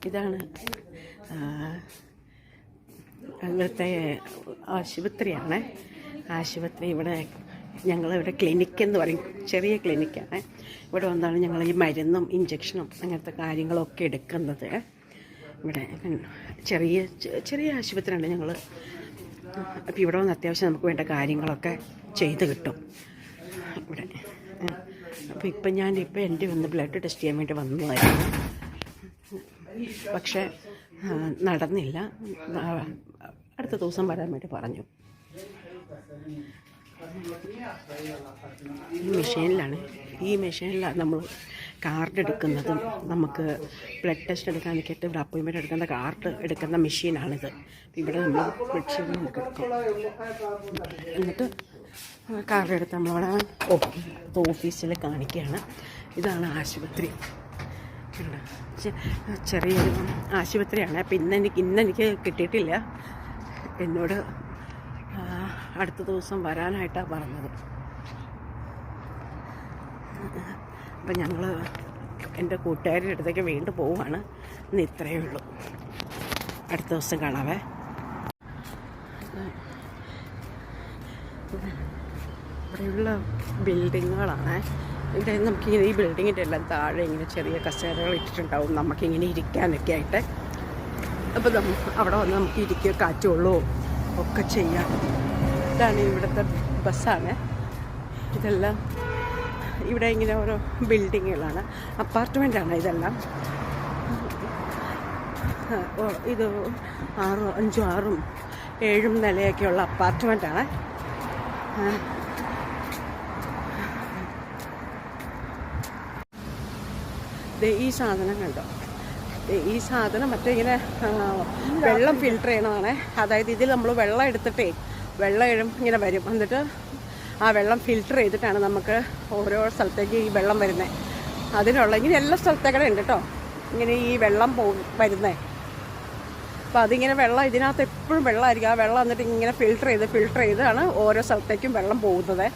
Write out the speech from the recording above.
ഇതാണ് ഇവിടുത്തെ ആശുപത്രിയാണ്. ആശുപത്രി ഇവിടെ ഞങ്ങളിവിടെ ക്ലിനിക്കെന്ന് പറയും, ചെറിയ ക്ലിനിക്കാണ്. ഇവിടെ വന്നാണ് ഞങ്ങൾ ഈ മരുന്നും ഇഞ്ചക്ഷനും അങ്ങനത്തെ കാര്യങ്ങളൊക്കെ എടുക്കുന്നത്. ഇവിടെ ചെറിയ ചെറിയ ആശുപത്രിയാണ് ഞങ്ങൾ. അപ്പോൾ ഇവിടെ വന്ന് അത്യാവശ്യം നമുക്ക് വേണ്ട കാര്യങ്ങളൊക്കെ ചെയ്ത് കിട്ടും ഇവിടെ. അപ്പോൾ ഇപ്പം എൻ്റെ വന്ന് ബ്ലഡ് ടെസ്റ്റ് ചെയ്യാൻ വേണ്ടി വന്നതായിരുന്നു. പക്ഷേ നടന്നില്ല. അടുത്ത ദിവസം വരാൻ വേണ്ടി പറഞ്ഞു. ഈ മെഷീനിലാണ് നമ്മൾ കാർഡ് എടുക്കുന്നതും നമുക്ക് ബ്ലഡ് ടെസ്റ്റ് എടുക്കാൻ നിൽക്കിയിട്ട് ഇവിടെ അപ്പോയിൻമെൻറ്റ് എടുക്കുന്ന കാർഡ് എടുക്കുന്ന മെഷീനാണിത്. ഇവിടെ നമ്മൾ ബ്ലഡ് ഷുഗർ നമുക്ക് എടുക്കും. എന്നിട്ട് കാർഡ് എടുത്ത് നമ്മളവിടെ ഓഫീസിൽ കാണിക്കുകയാണ്. ഇതാണ് ആശുപത്രി. ചെറിയൊരു ആശുപത്രിയാണ്. അപ്പം ഇന്നെനിക്ക് കിട്ടിയിട്ടില്ല. എന്നോട് അടുത്ത ദിവസം വരാനായിട്ടാണ് പറഞ്ഞത്. അപ്പം ഞങ്ങൾ എൻ്റെ കൂട്ടുകാരുടെ അടുത്തേക്ക് വീണ്ടും പോവുകയാണ്. ഇന്ന് ഇത്രയേ ഉള്ളൂ. അടുത്ത ദിവസം കാണാവേ. ഇവിടെയുള്ള ബിൽഡിങ്ങുകളാണ്. ഇവിടെ നമുക്കിങ്ങനെ ഈ ബിൽഡിങ്ങിൻ്റെ എല്ലാം താഴെ ഇങ്ങനെ ചെറിയ കസേരകൾ ഇട്ടിട്ടുണ്ടാവും നമുക്കിങ്ങനെ ഇരിക്കാനൊക്കെ ആയിട്ട്. അപ്പോൾ അവിടെ വന്ന് നമുക്ക് ഇരിക്കുകയോ കാറ്റുള്ളൂ ഒക്കെ ചെയ്യാം. ഇതാണ് ഇവിടുത്തെ ബസ്സാണ്. ഇതെല്ലാം ഇവിടെ ഇങ്ങനെ ഓരോ ബിൽഡിങ്ങുകളാണ്, അപ്പാർട്ട്മെൻറ്റാണ് ഇതെല്ലാം. ഇത് 5, 6, 7 നിലയൊക്കെയുള്ള അപ്പാർട്ട്മെൻറ്റാണ്. ഈ സാധനം കണ്ടോ? ഈ സാധനം മറ്റേ ഇങ്ങനെ വെള്ളം ഫിൽട്ടർ ചെയ്യണതാണ്. അതായത് ഇതിൽ നമ്മൾ വെള്ളം എടുത്തിട്ടേ വെള്ളം ഇങ്ങനെ വരും. എന്നിട്ട് ആ വെള്ളം ഫിൽട്ടർ ചെയ്തിട്ടാണ് നമുക്ക് ഓരോ സ്ഥലത്തേക്ക് ഈ വെള്ളം വരുന്നത്. അതിനുള്ള ഇങ്ങനെ എല്ലാ സ്ഥലത്തേക്കും ഉണ്ട് കേട്ടോ, ഇങ്ങനെ ഈ വെള്ളം വരുന്നത്. അപ്പോൾ അതിങ്ങനെ വെള്ളം ഇതിനകത്ത് എപ്പോഴും വെള്ളമായിരിക്കും. ആ വെള്ളം എന്നിട്ട് ഇങ്ങനെ ഫിൽട്ടർ ചെയ്താണ് ഓരോ സ്ഥലത്തേക്കും വെള്ളം പോകുന്നത്.